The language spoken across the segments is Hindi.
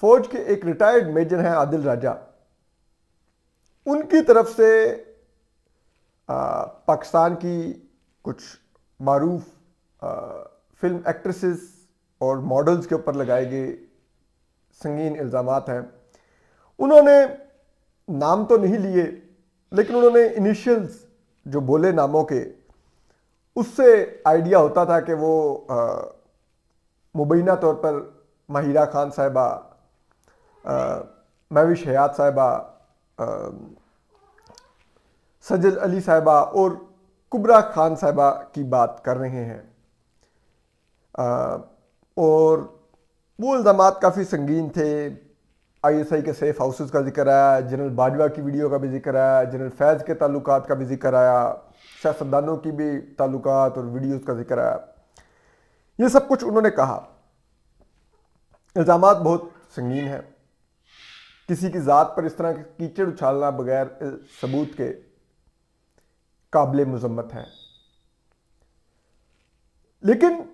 फौज के एक रिटायर्ड मेजर हैं आदिल राजा, उनकी तरफ से पाकिस्तान की कुछ मारूफ फिल्म एक्ट्रेसेस और मॉडल्स के ऊपर लगाए गए संगीन इल्ज़ामात हैं। उन्होंने नाम तो नहीं लिए, लेकिन उन्होंने इनिशियल्स जो बोले नामों के, उससे आइडिया होता था कि वो मुबैना तौर पर माहिरा खान साहिबा, महविश हयात साहिबा, सजद अली साहिबा और कुबरा खान साहिबा की बात कर रहे हैं। और वो इल्ज़ामात काफ़ी संगीन थे। ISI के सेफ हाउसेस का जिक्र आया, जनरल बाजवा की वीडियो का भी जिक्र आया, जनरल फैज़ के ताल्लुकात का भी जिक्र आया, सियासतदानों की भी ताल्लुकात और वीडियोस का जिक्र आया। ये सब कुछ उन्होंने कहा। इल्ज़ामात बहुत संगीन है। किसी की ज़ात पर इस तरह के कीचड़ उछालना बगैर सबूत के काबिल मुज़म्मत है। लेकिन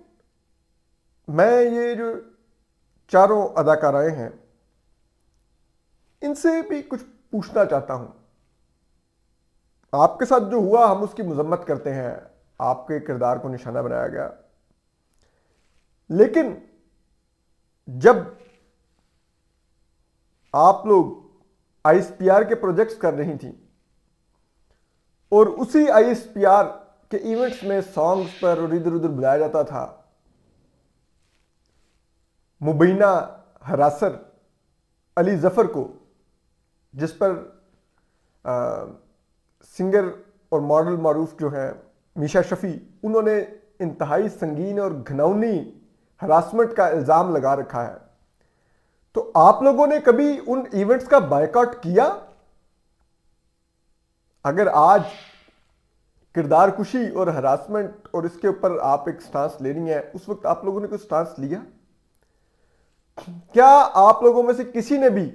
मैं ये जो चारों अदाकाराएं हैं, इनसे भी कुछ पूछना चाहता हूं। आपके साथ जो हुआ हम उसकी मुज़म्मत करते हैं, आपके किरदार को निशाना बनाया गया, लेकिन जब आप लोग ISPR के प्रोजेक्ट्स कर रही थी और उसी ISPR के इवेंट्स में सॉन्ग्स पर और इधर उधर बुलाया जाता था मुबैना हरासर अली जफर को, जिस पर सिंगर और मॉडल मारूफ जो हैं मीशा शफी, उन्होंने इंतहाई संगीन और घिनौनी हरासमेंट का इल्ज़ाम लगा रखा है, तो आप लोगों ने कभी उन इवेंट्स का बायकॉट किया? अगर आज किरदार कुशी और हरासमेंट और इसके ऊपर आप एक स्टांस ले रही हैं, उस वक्त आप लोगों ने कोई स्टांस लिया? क्या आप लोगों में से किसी ने भी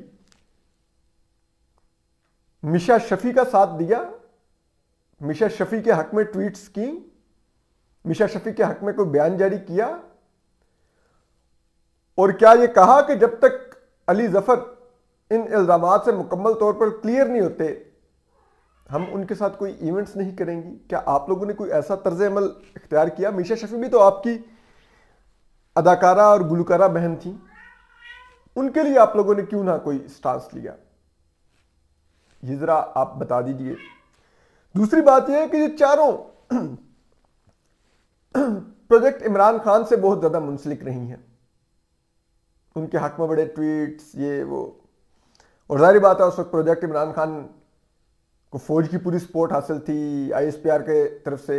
मीशा शफी का साथ दिया? मीशा शफी के हक में ट्वीट्स की? मीशा शफी के हक में कोई बयान जारी किया? और क्या यह कहा कि जब तक अली जफर इन इल्जामात से मुकम्मल तौर पर क्लियर नहीं होते, हम उनके साथ कोई इवेंट्स नहीं करेंगी? क्या आप लोगों ने कोई ऐसा तर्ज अमल इख्तियार किया? मीशा शफी भी तो आपकी अदाकारा और गुलकारा बहन थी, उनके लिए आप लोगों ने क्यों ना कोई स्टांस लिया? ये जरा आप बता दीजिए। दूसरी बात यह है कि ये चारों प्रोजेक्ट इमरान खान से बहुत ज्यादा मुंसलिक रही हैं, उनके हक में बड़े ट्वीट्स, ये वो, और जाहिर बात है उस वक्त प्रोजेक्ट इमरान खान को फौज की पूरी सपोर्ट हासिल थी। ISPR के तरफ से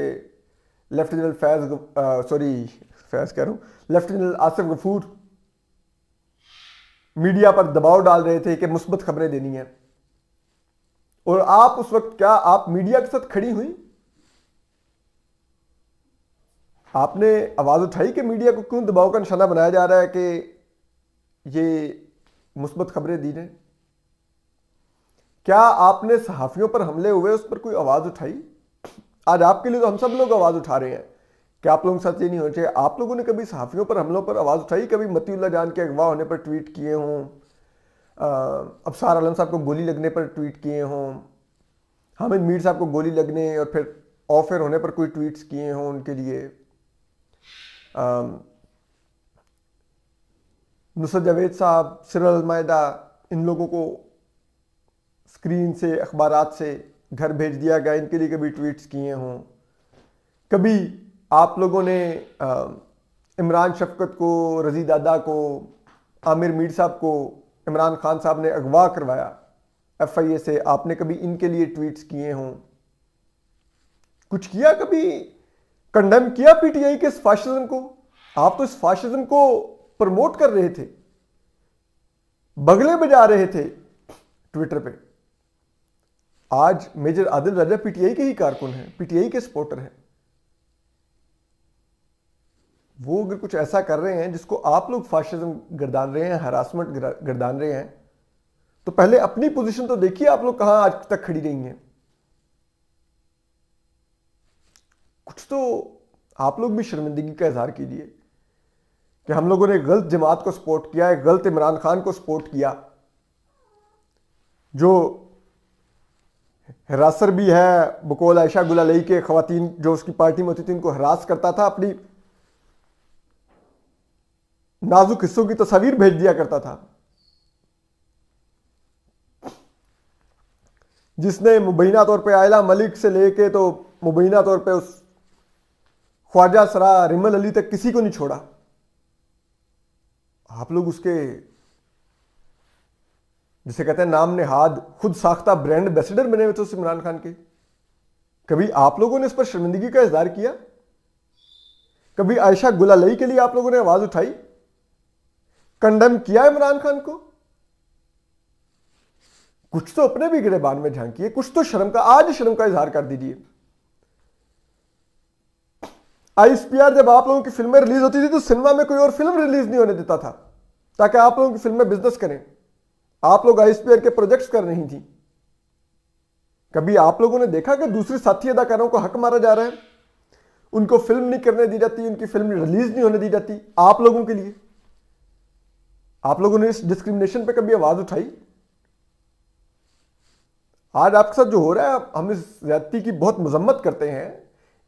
लेफ्टिनेंट फैज कह रहा हूं, लेफ्टिनेंट आसिफ गफूर मीडिया पर दबाव डाल रहे थे कि मुस्बत खबरें देनी है, और आप उस वक्त क्या आप मीडिया के साथ खड़ी हुई? आपने आवाज उठाई कि मीडिया को क्यों दबाव का निशाना बनाया जा रहा है कि ये मुस्बत खबरें दी जाए? क्या आपने सहाफियों पर हमले हुए उस पर कोई आवाज उठाई? आज आपके लिए तो हम सब लोग आवाज उठा रहे हैं कि आप लोगों के साथ ये नहीं होना चाहिए। आप लोगों ने कभी सहाफियों पर हमलों पर आवाज उठाई? कभी मतीउल्लाह जान के अगवा होने पर ट्वीट किए हों, अबसार आलम साहब को गोली लगने पर ट्वीट किए हों, हामिद मीर साहब को गोली लगने और फिर ऑफ एयर होने पर कोई ट्वीट्स किए हों उनके लिए, नुसरत जावेद साहब, सिरल अलमायदा, इन लोगों को स्क्रीन से अखबारात से घर भेज दिया गया, इनके लिए कभी ट्वीट्स किए हों? कभी आप लोगों ने इमरान शफकत को, रजी दादा को, आमिर मीर साहब को इमरान खान साहब ने अगवा करवाया FIA से, आपने कभी इनके लिए ट्वीट्स किए हों? कुछ किया? कभी कंडेम किया PTI के इस फाशिज्म को? आप तो इस फाशिज्म को प्रमोट कर रहे थे, बगले बजा रहे थे ट्विटर पे। आज मेजर आदिल राजा PTI के ही कारकुन हैं, PTI के सपोर्टर हैं। वो अगर कुछ ऐसा कर रहे हैं जिसको आप लोग फाशिज्म गर्दान रहे हैं, हरासमेंट गर्दान रहे हैं, तो पहले अपनी पोजीशन तो देखिए, आप लोग कहां आज तक खड़ी रही हैं। कुछ तो आप लोग भी शर्मिंदगी का इजहार कीजिए। कि हम लोगों ने गलत जमात को सपोर्ट किया है, गलत इमरान खान को सपोर्ट किया, जो हरासर भी है बकौल आयशा गुलालई के खवातीन जो उसकी पार्टी में होती थी उनको हरास करता था, अपनी नाजुक हिस्सों की तस्वीर भेज दिया करता था, जिसने मुबैना तौर पे आयला मलिक से लेके तो मुबैना तौर पे उस ख्वाजा सरा रिमल अली तक किसी को नहीं छोड़ा। आप लोग उसके जिसे कहते हैं नाम नेहाद खुद साख्ता ब्रांड एम्बेसडर बने हुए थे उस इमरान खान के। कभी आप लोगों ने इस पर शर्मिंदगी का इजहार किया? कभी आयशा गुलालई के लिए आप लोगों ने आवाज उठाई, कंडेम किया इमरान खान को? कुछ तो अपने भी गिरेबान में झांकिए, कुछ तो शर्म का, आज शर्म का इजहार कर दीजिए। आईएसपीआर जब आप लोगों की फिल्में रिलीज होती थी तो सिनेमा में कोई और फिल्म रिलीज नहीं होने देता था ताकि आप लोगों की फिल्में बिजनेस करें। आप लोग आईएसपीआर के प्रोजेक्ट्स कर रही थी। कभी आप लोगों ने देखा कि दूसरे साथी अदाकारों को हक मारा जा रहा है, उनको फिल्म नहीं करने दी जाती, उनकी फिल्म रिलीज नहीं होने दी जाती आप लोगों के लिए? आप लोगों ने इस डिस्क्रिमिनेशन पे कभी आवाज उठाई? आज आपके साथ जो हो रहा है, हम इस ज्यादती की बहुत मजम्मत करते हैं,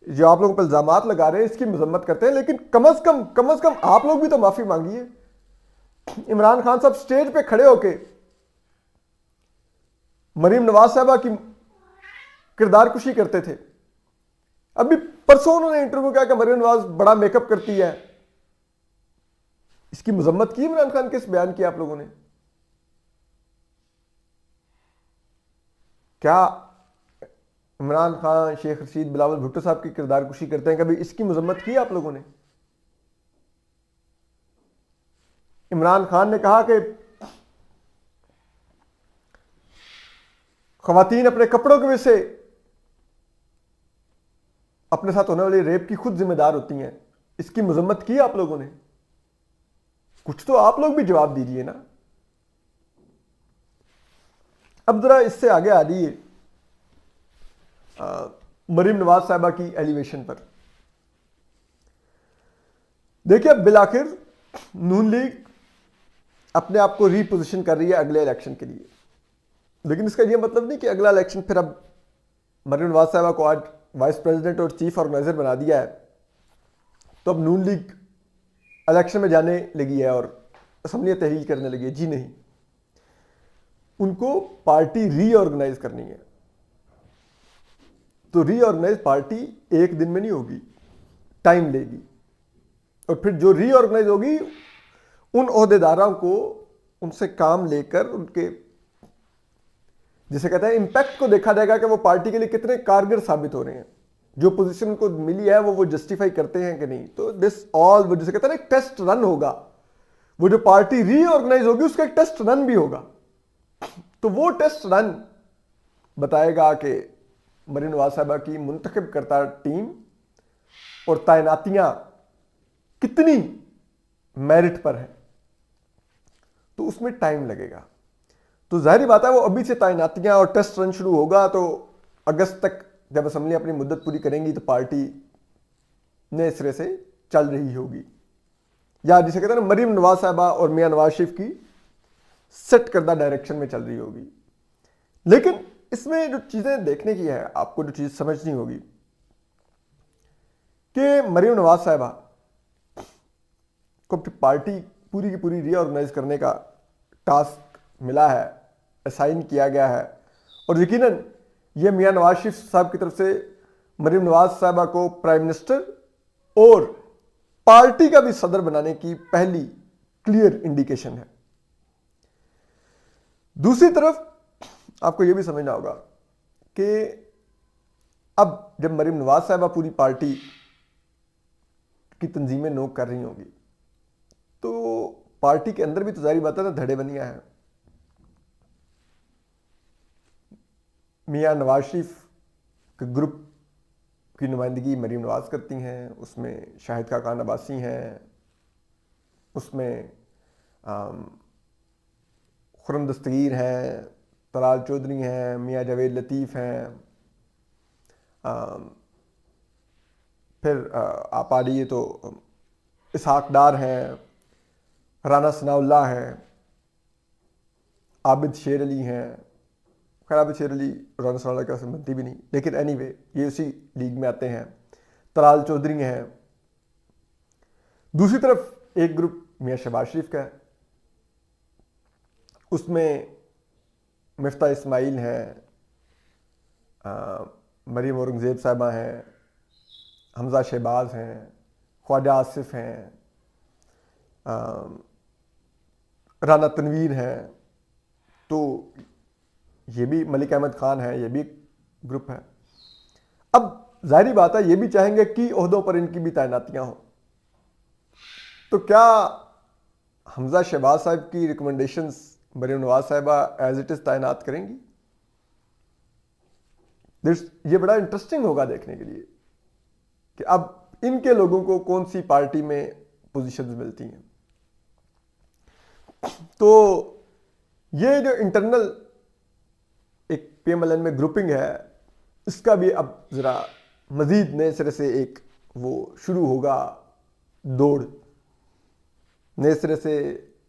जो आप लोगों पर इल्जामात लगा रहे हैं इसकी मजम्मत करते हैं, लेकिन कम अज कम आप लोग भी तो माफी मांगिए। इमरान खान साहब स्टेज पे खड़े होके मरीम नवाज साहबा की किरदार कुशी करते थे। अभी परसों उन्होंने इंटरव्यू किया कि मरीम नवाज बड़ा मेकअप करती है। इसकी मजम्मत की इमरान खान के इस बयान की आप लोगों ने? क्या इमरान खान शेख रशीद बिलावल भुट्टो साहब की किरदार कुशी करते हैं? कभी इसकी मजम्मत की आप लोगों ने? इमरान खान ने कहा कि खवातीन अपने कपड़ों की वजह से अपने साथ होने वाली रेप की खुद जिम्मेदार होती हैं। इसकी मजम्मत की आप लोगों ने? कुछ तो आप लोग भी जवाब दीजिए ना। अब जरा इससे आगे आ जाइए मरीम नवाज साहबा की एलिवेशन पर। देखिए, अब बिलाखिर नून लीग अपने आप को रीपोजिशन कर रही है अगले इलेक्शन के लिए, लेकिन इसका यह मतलब नहीं कि अगला इलेक्शन फिर अब मरीम नवाज साहबा को आज वाइस प्रेसिडेंट और चीफ ऑर्गेनाइजर बना दिया है तो अब नून लीग इलेक्शन में जाने लगी है और असम्बलियां तहरीर करने लगी है। जी नहीं, उनको पार्टी रीऑर्गेनाइज करनी है। तो रीऑर्गेनाइज पार्टी एक दिन में नहीं होगी, टाइम लेगी। और फिर जो रीऑर्गेनाइज होगी उन ओहदेदारों को उनसे काम लेकर उनके जिसे कहते हैं इंपैक्ट को देखा जाएगा कि वो पार्टी के लिए कितने कारगर साबित हो रहे हैं। जो पोजीशन उनको मिली है वो जस्टिफाई करते हैं कि नहीं। तो दिस ऑल वो जिसे कहते हैं एक टेस्ट रन होगा। वो जो पार्टी रीऑर्गेनाइज होगी उसका एक टेस्ट रन भी होगा। तो वो टेस्ट रन बताएगा कि मरीम नवाज साहबा की मुंतखब करता टीम और तैनातियां कितनी मेरिट पर है, तो उसमें टाइम लगेगा। तो जाहिर बात है वो अभी से तैनातियां और टेस्ट रन शुरू होगा तो अगस्त तक जब असम्बली अपनी मुद्दत पूरी करेंगी तो पार्टी नए सिरे से चल रही होगी, या जिसे कहते हैं ना मरीम नवाज साहबा और मियां नवाज शरीफ की सेट करदा डायरेक्शन में चल रही होगी। लेकिन इसमें जो चीजें देखने की है, आपको जो चीज समझनी होगी कि मरीम नवाज साहबा को पार्टी पूरी की पूरी रीऑर्गेनाइज करने का टास्क मिला है, असाइन किया गया है, और यकीनन ये मियां नवाज शरीफ साहब की तरफ से मरीम नवाज साहबा को प्राइम मिनिस्टर और पार्टी का भी सदर बनाने की पहली क्लियर इंडिकेशन है। दूसरी तरफ आपको यह भी समझना होगा कि अब जब मरीम नवाज साहबा पूरी पार्टी की तंजीमें नोक कर रही होंगी तो पार्टी के अंदर भी तो जारी बात है ना धड़ेबंदियां हैं। मियां नवाज शरीफ के ग्रुप की नुमाइंदगी मरीम नवाज करती हैं, उसमें शाहिद खाकान अब्बासी हैं, उसमें खुर्रम दस्तगीर हैं, तलाल चौधरी हैं, मियां जावेद लतीफ़ हैं, फिर आप आ रही तो इसहाक डार हैं, राना सनाउल्लाह हैं, आबिद शेर अली हैं। खैर आबिद शेर अली राना सनाउल्लाह के संबंधी भी नहीं, लेकिन एनीवे ये उसी लीग में आते हैं। तलाल चौधरी हैं। दूसरी तरफ एक ग्रुप मियां शहबाज शरीफ का है, उसमें मिफ्ता इस्माइल हैं, मरीम औरंगज़ेब साहिबा हैं, हमजा शहबाज हैं, ख्वाजा आसिफ हैं, राना तनवीर हैं। तो ये भी मलिक अहमद ख़ान है, ये भी ग्रुप है। अब जाहिर बात है ये भी चाहेंगे कि ओहदों पर इनकी भी तैनातियां हों। तो क्या हमजा शहबाज साहब की रिकमेंडेशंस मरीम नवाज साहिबा एज इट इज़ तैनात करेंगी? ये बड़ा इंटरेस्टिंग होगा देखने के लिए कि अब इनके लोगों को कौन सी पार्टी में पोजीशंस मिलती हैं। तो ये जो इंटरनल एक पीएमएलएन में ग्रुपिंग है, इसका भी अब ज़रा मज़ीद नए सिरे से एक वो शुरू होगा दौड़, नए सिरे से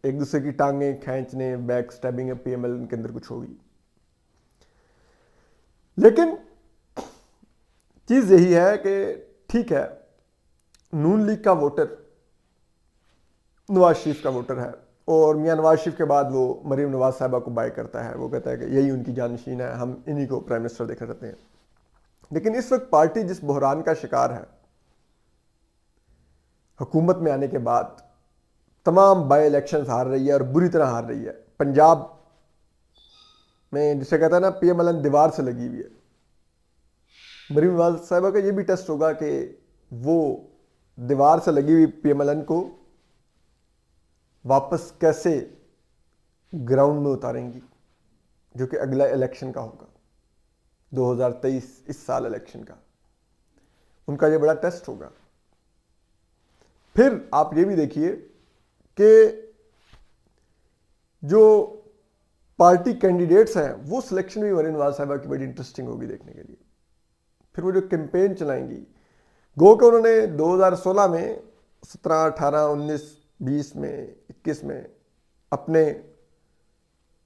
एक दूसरे की टांगें खींचने, बैक स्टैबिंग पीएमएलएन के अंदर कुछ होगी। लेकिन चीज़ यही है कि ठीक है, नून लीग का वोटर नवाज शरीफ का वोटर है और मियां नवाज शरीफ के बाद वो मरीम नवाज साहिबा को बाय करता है। वो कहता है कि यही उनकी जानशीन है, हम इन्हीं को प्राइम मिनिस्टर देखना चाहते हैं। लेकिन इस वक्त पार्टी जिस बहरान का शिकार है, हुकूमत में आने के बाद तमाम बाय इलेक्शंस हार रही है और बुरी तरह हार रही है। पंजाब में जिसे कहता है ना पीएमएलएन दीवार से लगी हुई है। मरीम नवाज साहिबा का ये भी टेस्ट होगा कि वो दीवार से लगी हुई पीएमएलएन को वापस कैसे ग्राउंड में उतारेंगी, जो कि अगला इलेक्शन का होगा, 2023 इस साल इलेक्शन का उनका ये बड़ा टेस्ट होगा। फिर आप ये भी देखिए कि जो पार्टी कैंडिडेट्स हैं वो सिलेक्शन भी मरीम नवाज साहिबा की बड़ी इंटरेस्टिंग होगी देखने के लिए। फिर वो जो कैंपेन चलाएंगी, गो के उन्होंने 2016 में 17, 18, 19, 20 में 21 में अपने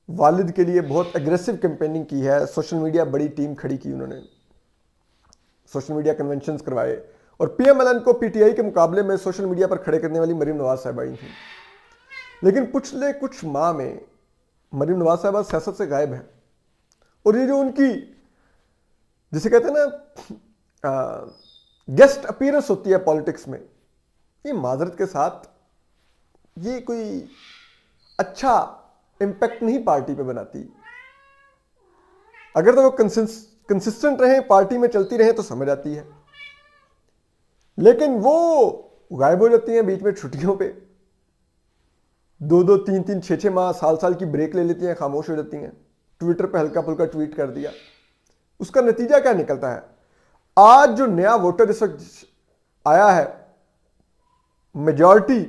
वालिद के लिए बहुत एग्रेसिव कैंपेनिंग की है। सोशल मीडिया बड़ी टीम खड़ी की उन्होंने, सोशल मीडिया कन्वेंशंस करवाए और पीएमएलएन को पीटीआई के मुकाबले में सोशल मीडिया पर खड़े करने वाली मरीम नवाज साहिबा ही थी। लेकिन पिछले कुछ माह में मरीम नवाज साहिबा सियासत से गायब है और ये जो उनकी जिसे कहते हैं ना गेस्ट अपीयरेंस होती है पॉलिटिक्स में, ये माजरत के साथ ये कोई अच्छा इंपैक्ट नहीं पार्टी पे बनाती। अगर तो वो कंसिस्टेंट रहे, पार्टी में चलती रहे तो समझ आती है, लेकिन वो गायब हो जाती हैं बीच में छुट्टियों पे, 2-2, 3-3, 6-6 माह, साल की ब्रेक ले लेती हैं, खामोश हो जाती हैं, ट्विटर पे हल्का फुल्का ट्वीट कर दिया। उसका नतीजा क्या निकलता है? आज जो नया वोटर इस वक्त आया है, मेजॉरिटी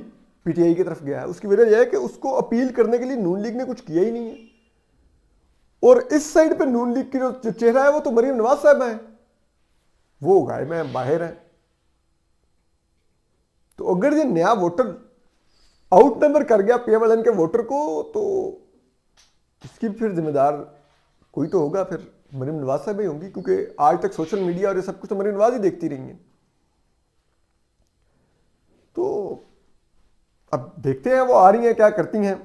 पीटीआई की तरफ गया है। उसकी वजह यह है कि उसको अपील करने के लिए नून लीग ने कुछ किया ही नहीं है। और इस साइड पे नून लीग की जो चेहरा है वो तो मरीम नवाज साहब है, वो गायब है, बाहर है। तो अगर ये नया वोटर आउट नंबर कर गया पीएमएलएन के वोटर को, तो इसकी फिर जिम्मेदार कोई तो होगा, फिर मरीम नवाज साहब ही होंगी, क्योंकि आज तक सोशल मीडिया और ये सब कुछ तो मरीम नवाज ही देखती रही हैं। तो अब देखते हैं वो आ रही हैं क्या करती हैं।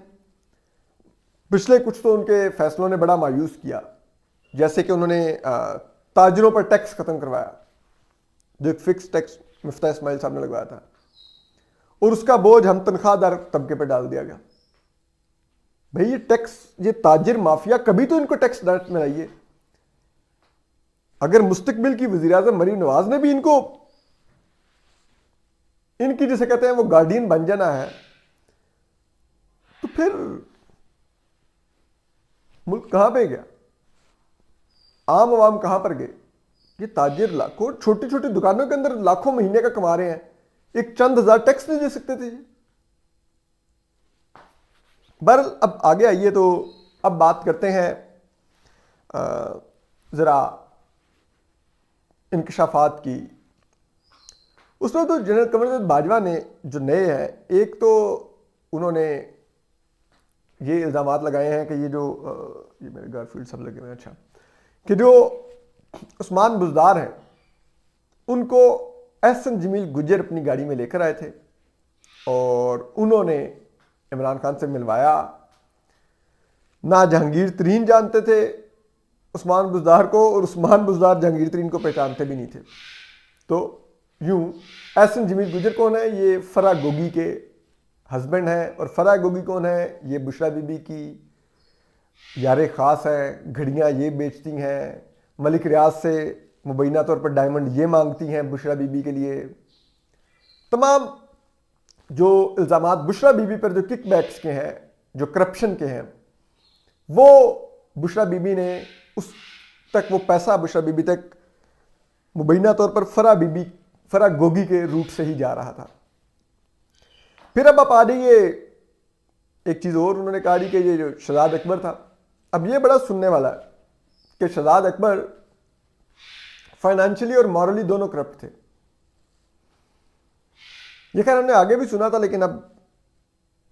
पिछले कुछ तो उनके फैसलों ने बड़ा मायूस किया, जैसे कि उन्होंने ताजरों पर टैक्स खत्म करवाया, जो एक फिक्स टैक्स मिफ्ता इस्माइल साहब ने लगवाया था, और उसका बोझ हम तनख्वाहदार तबके पर डाल दिया गया। भाई ये टैक्स, ये ताजिर माफिया, कभी तो इनको टैक्स डायरेक्ट में लाइए। अगर मुस्तकबिल की वज़ीर-ए-आज़म मरीम नवाज ने भी इनकी जिसे कहते हैं वो गार्डियन बन जाना है, तो फिर मुल्क कहां पे गया, आम आवाम कहां पर गए? ये ताजिर लाखों छोटी छोटी दुकानों के अंदर लाखों महीने का कमा रहे हैं, एक चंद हजार टैक्स नहीं दे सकते थे। बहरहाल अब आगे आइए, तो अब बात करते हैं जरा इंकशाफात की। उसमें तो जनरल कमर बाजवा ने जो नए हैं, एक तो उन्होंने ये इल्ज़ामात लगाए हैं कि ये मेरे गारफील्ड सब लगे हुए हैं, अच्छा, कि जो उस्मान बुज़दार हैं उनको एहसन जमील गुज्जर अपनी गाड़ी में लेकर आए थे और उन्होंने इमरान खान से मिलवाया। ना जहांगीर तरीन जानते थे उस्मान बुज़दार को और उस्मान बुज़दार जहांगीर तरीन को पहचानते भी नहीं थे। तो यूं एहसन जमील गुज्जर कौन है? ये फराह गोगी के हस्बैंड हैं। और फराह गोगी कौन है? ये बुशरा बीबी की यार ख़ास है, घड़ियाँ ये बेचती हैं, मलिक रियाज से मुबैना तौर पर डायमंड ये मांगती हैं बुशरा बीबी के लिए। तमाम जो इल्ज़ामात बुशरा बीबी पर जो किकबैक्स के हैं, जो करप्शन के हैं, वो बुशरा बीबी ने उस तक वो पैसा बुशरा बीबी तक मुबैना तौर पर फराह गोगी के रूट से ही जा रहा था। फिर अब आप आ जाइए एक चीज़ और उन्होंने कहा कि ये जो शहजाद अकबर था, अब ये बड़ा सुनने वाला है कि शहजाद अकबर फाइनेंशियली और मॉरली दोनों करप्ट थे। ये खैर हमने आगे भी सुना था, लेकिन अब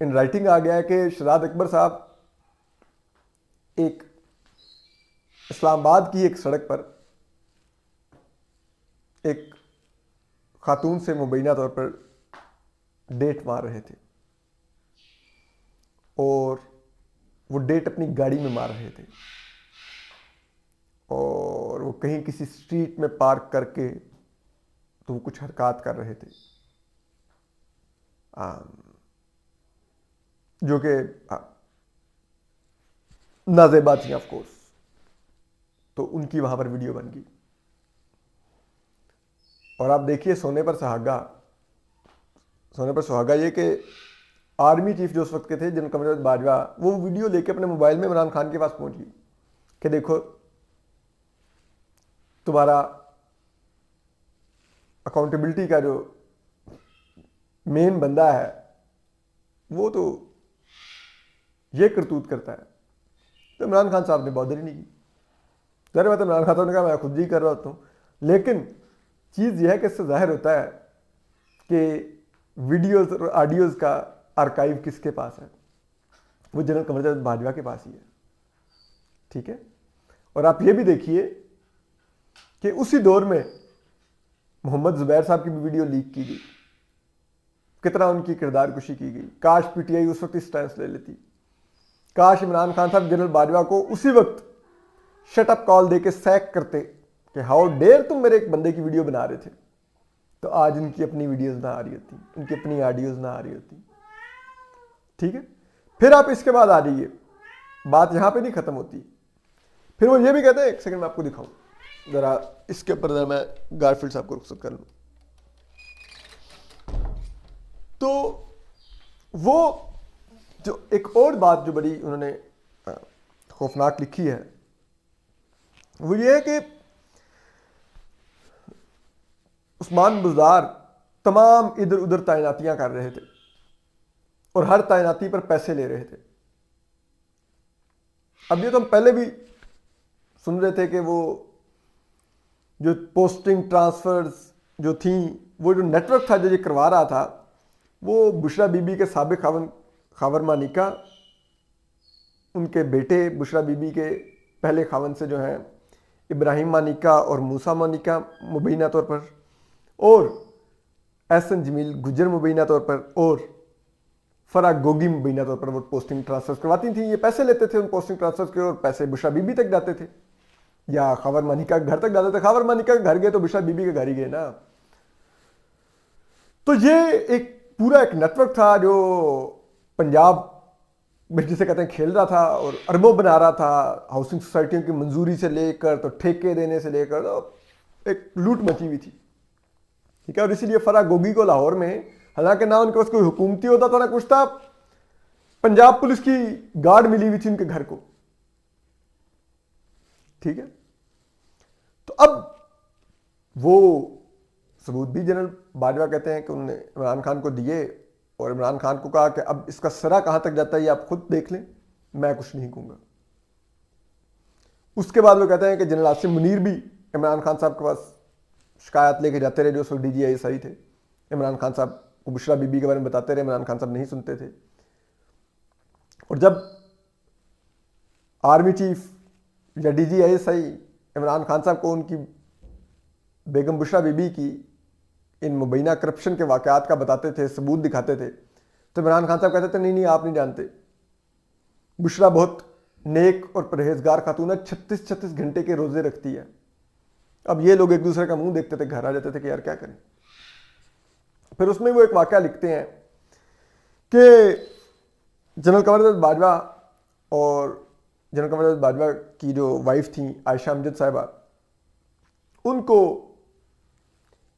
इन राइटिंग आ गया है कि शहजाद अकबर साहब एक इस्लामाबाद की एक सड़क पर एक खातून से मुबैना तौर पर डेट मार रहे थे और वो डेट अपनी गाड़ी में मार रहे थे और वो कहीं किसी स्ट्रीट में पार्क करके तो वो कुछ हरकत कर रहे थे जो कि नाजेबा थी ऑफ कोर्स। तो उनकी वहां पर वीडियो बन गई और आप देखिए सोने पर सुहागा ये कि आर्मी चीफ जो उस वक्त के थे जनरल कमरवत बाजवा, वो वीडियो लेके अपने मोबाइल में इमरान खान के पास पहुंच गई कि देखो तुम्हारा अकाउंटेबिलिटी का जो मेन बंदा है वो तो ये करतूत करता है। तो इमरान खान साहब ने बॉदर ही नहीं की। ज़ाहिर बात है इमरान खान साहब ने कहा मैं खुद ही कर रहा हूँ, लेकिन चीज़ यह है कि इससे जाहिर होता है कि वीडियोस और ऑडियोज़ का आर्काइव किसके पास है? वो जनरल कमरवत बाजवा के पास ही है। ठीक है, और आप ये भी देखिए कि उसी दौर में मोहम्मद जुबैर साहब की भी वीडियो लीक की गई, कितना उनकी किरदार कुशी की गई। काश पीटीआई उस वक्त स्टैंड ले लेती, काश इमरान खान साहब जनरल बाजवा को उसी वक्त शटअप कॉल देके सैक करते कि हाउ डेयर तुम मेरे एक बंदे की वीडियो बना रहे थे, तो आज उनकी अपनी वीडियोस ना आ रही होती, उनकी अपनी ऑडियोज ना आ रही होती। ठीक है, फिर आप इसके बाद आ जाइए, बात यहां पे नहीं खत्म होती। फिर वो ये भी कहते हैं, एक सेकंड मैं आपको दिखाऊं जरा, इसके ऊपर जरा मैं गारफील्ड साहब को रुखसत कर लूं। तो वो जो एक और बात जो बड़ी उन्होंने खौफनाक लिखी है वो ये है कि उस्मान बुज़दार तमाम इधर उधर तैनातियां कर रहे थे और हर तैनाती पर पैसे ले रहे थे। अब ये तो हम पहले भी सुन रहे थे कि वो जो पोस्टिंग ट्रांसफर्स जो थी, वो जो नेटवर्क था जो ये करवा रहा था, वो बुशरा बीबी के साबिक खावर मानिका, उनके बेटे बुशरा बीबी के पहले खावन से जो हैं इब्राहिम मानिका और मूसा मानिका मुबैना तौर पर, और एहसन जमील गुज्जर मुबैना तौर पर, और फराह गोगी मुबैना तौर पर वो पोस्टिंग ट्रांसफर्स करवाती थी। ये पैसे लेते थे उन पोस्टिंग ट्रांसफर्स के और पैसे बुशरा बीबी तक जाते थे या खावर मानिका के घर तक जाते थे। खावर मानिका के घर गए तो बुशरा बीबी के घर ही गए ना। तो ये एक पूरा एक नेटवर्क था जो पंजाब में जिसे कहते हैं खेल रहा था और अरबों बना रहा था। हाउसिंग सोसाइटियों की मंजूरी से लेकर तो ठेके देने से लेकर तो एक लूट मची हुई थी। ठीक है, और इसीलिए फराह गोगी को लाहौर में, हालांकि ना उनके पास कोई हुकूमती होता था ना कुछ था, पंजाब पुलिस की गार्ड मिली हुई थी उनके घर को। ठीक है, तो अब वो सबूत भी जनरल बाजवा कहते हैं कि उन्होंने इमरान खान को दिए और इमरान खान को कहा कि अब इसका सरा कहां तक जाता है ये आप खुद देख लें, मैं कुछ नहीं कहूंगा। उसके बाद वो कहते हैं कि जनरल आसिम मुनीर भी इमरान खान साहब के पास शिकायत लेके जाते रहे, जो DGI थे। इमरान खान साहब को बुशरा बीबी के बारे में बताते रहे, इमरान खान साहब नहीं सुनते थे। और जब आर्मी चीफ या DGISI इमरान खान साहब को उनकी बेगम बुशरा बीबी की इन मुबैना करप्शन के वाक़यात का बताते थे, सबूत दिखाते थे, तो इमरान खान साहब कहते थे नहीं आप नहीं जानते, बुशरा बहुत नेक और परहेजगार खातून है, 36 घंटे के रोजे रखती है। अब ये लोग एक दूसरे का मुंह देखते थे, घर आ जाते थे कि यार क्या करें। फिर उसमें वो एक वाक़या लिखते हैं कि जनरल कमर बाजवा और जनरल कमर बाजवा की जो वाइफ थी आयशा अमजद साहिबा, उनको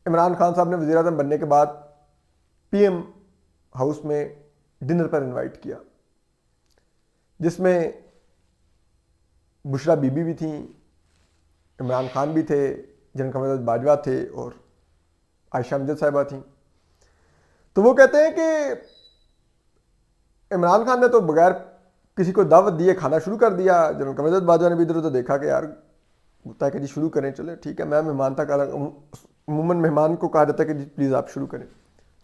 इमरान खान साहब ने वज़ीर आज़म बनने के बाद PM हाउस में डिनर पर इनवाइट किया, जिसमें बुशरा बीबी भी थी, इमरान खान भी थे, जनरल कमर बाजवा थे और आयशा अमजद साहिबा थी। तो वो कहते हैं कि इमरान खान ने तो बगैर किसी को दावत दिए खाना शुरू कर दिया। जनरल कमर बाजवा ने भी इधर उधर देखा कि यार होता है कि जी शुरू करें, चले ठीक है, मैं मेहमान था, अमूमन मेहमान को कहा जाता है कि जी प्लीज़ आप शुरू करें।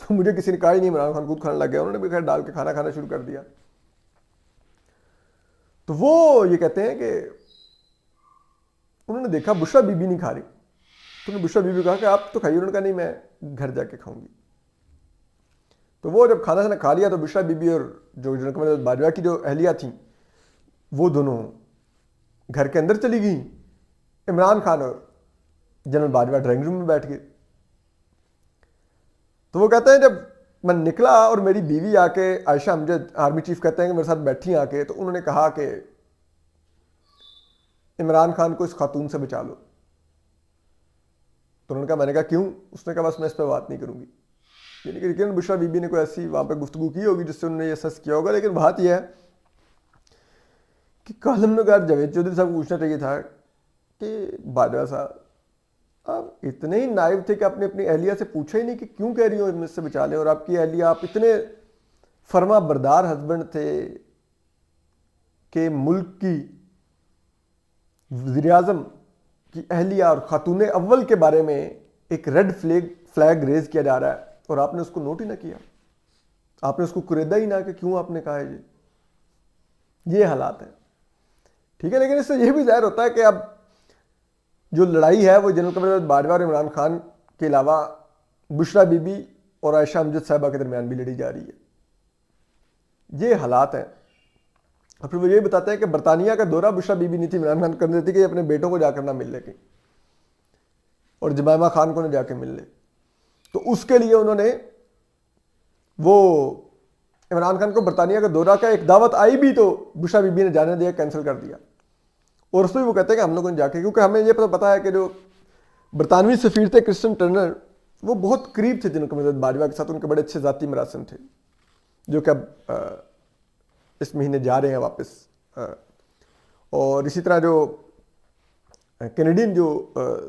तो मुझे किसी ने कहा ही नहीं, इमरान खान खुद खाने लग गया, उन्होंने भी खैर डाल के खाना खाना शुरू कर दिया। तो वो ये कहते हैं कि उन्होंने देखा बुशरा बीबी नहीं खा रही, तो उन्होंने बुशरा बीबी कहा कि आप तो खाइए, उन्होंने कहा नहीं मैं घर जाके खाऊंगी। तो वो जब खाना खा लिया तो बुशरा बीबी और जो जनरल कमर बाजवा की जो अहलिया थी वो दोनों घर के अंदर चली गई, इमरान खान और जनरल बाजवा ड्राइंग रूम में बैठ गए। तो वो कहते हैं जब मैं निकला और मेरी बीवी आके, आयशा अमजद आर्मी चीफ कहते हैं कि मेरे साथ बैठी आके, तो उन्होंने कहा कि इमरान खान को इस खातून से बचा लो। तो उन्होंने कहा, मैंने कहा क्यों? उसने कहा बस मैं इस पर बात नहीं करूंगी। यानी कि लेकिन बुशरा बीबी ने कोई ऐसी वहां पर गुफ्तगू की होगी जिससे उन्होंने ये सस किया होगा। लेकिन बात यह है कि कॉलमनगार जावेद चौधरी साहब को पूछना चाहिए था कि बाजवा साहब आप इतने ही नाइव थे कि आपने अपनी अहलिया से पूछा ही नहीं कि क्यों कह रही हो मुझसे बचा लें, और आपकी अहलिया, आप इतने फर्मा बरदार हस्बैंड थे कि मुल्क की वज़ीर आज़म की अहलिया और खातून अव्वल के बारे में एक रेड फ्लैग रेज किया जा रहा है और आपने उसको नोट ही ना किया, आपने उसको कुरेदा ही ना कि क्यों आपने कहा है ये हालात है। ठीक है, लेकिन इससे यह भी जाहिर होता है कि अब जो लड़ाई है वो जनरल कमर बाजवा और इमरान खान के अलावा बुशरा बीबी और आयशा अमजद साहिबा के दरमियान भी लड़ी जा रही है। ये हालात हैं। और फिर वो ये बताते हैं कि बरतानिया का दौरा बुशरा बीबी नहीं थी इमरान खान कर देती कि अपने बेटों को जाकर ना मिल ले और जमायमा खान को ना जाके मिल ले। तो उसके लिए उन्होंने वो इमरान खान को बरतानिया का दौरा का एक दावत आई भी तो बुशरा बीबी ने जाने दिया, कैंसिल कर दिया। और उसमें वो कहते हैं कि हम लोगों ने जाके, क्योंकि हमें ये पता है कि जो बरतानवी सफीर थे क्रिस्टन टर्नर, वो बहुत करीब थे जनरल कमर बाजवा के साथ, उनके बड़े अच्छे ज़ाती मरासिम थे, जो कि अब इस महीने जा रहे हैं वापस। और इसी तरह जो कैनेडियन जो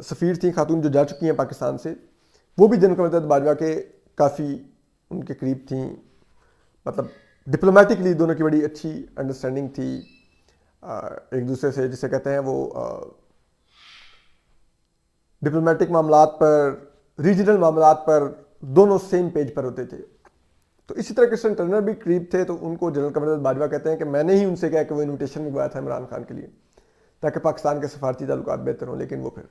सफ़ीर थी खातून जो जा चुकी हैं पाकिस्तान से, वो भी जनरल कमर बाजवा के काफ़ी उनके करीब थी, मतलब डिप्लोमेटिकली दोनों की बड़ी अच्छी अंडरस्टैंडिंग थी एक दूसरे से, जिसे कहते हैं वो डिप्लोमेटिक मामलात पर, रीजनल मामलात पर दोनों सेम पेज पर होते थे। तो इसी तरह क्रिस्टन टर्नर भी करीब थे, तो उनको जनरल कमर बाजवा कहते हैं कि मैंने ही उनसे कहा कि वो इन्विटेशन मंगवाया था इमरान खान के लिए ताकि पाकिस्तान के सफारती ताल्लुकात बेहतर हों। लेकिन वो फिर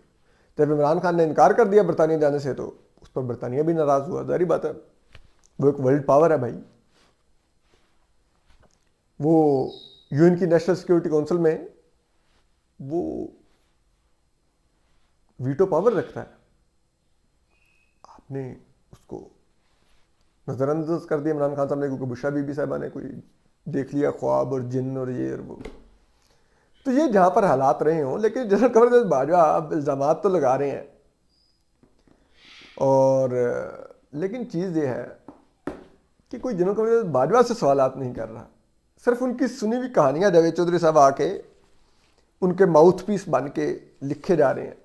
जब इमरान खान ने इनकार कर दिया बरतानिया जाने से, तो उस पर बरतानिया भी नाराज़ हुआ। जारी बात है, वो एक वर्ल्ड पावर है भाई, वो यूएन की नेशनल सिक्योरिटी काउंसिल में वो वीटो पावर रखता है। आपने उसको नज़रअंदाज कर दिया इमरान खान साहब ने, क्योंकि बुशरा बीबी साहिबा ने कोई देख लिया ख्वाब और जिन और ये और वो। तो ये जहां पर हालात रहे हों, लेकिन जनरल कमर बाजवा अब इल्ज़ाम तो लगा रहे हैं, और लेकिन चीज़ ये है कि कोई जनरल कमर बाजवा से सवालात नहीं कर रहा, सिर्फ उनकी सुनी हुई कहानियां जावेद चौधरी साहब आके उनके माउथ पीस बन के लिखे जा रहे हैं।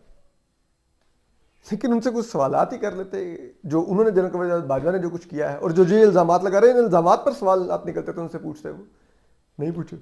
लेकिन उनसे कुछ सवालात ही कर लेते, जो उन्होंने जनरल कमर बाजवा ने जो कुछ किया है, और जो इल्ज़ाम लगा रहे हैं, इन इल्ज़ाम पर सवाल आप निकलते थे उनसे पूछते, वो नहीं पूछे।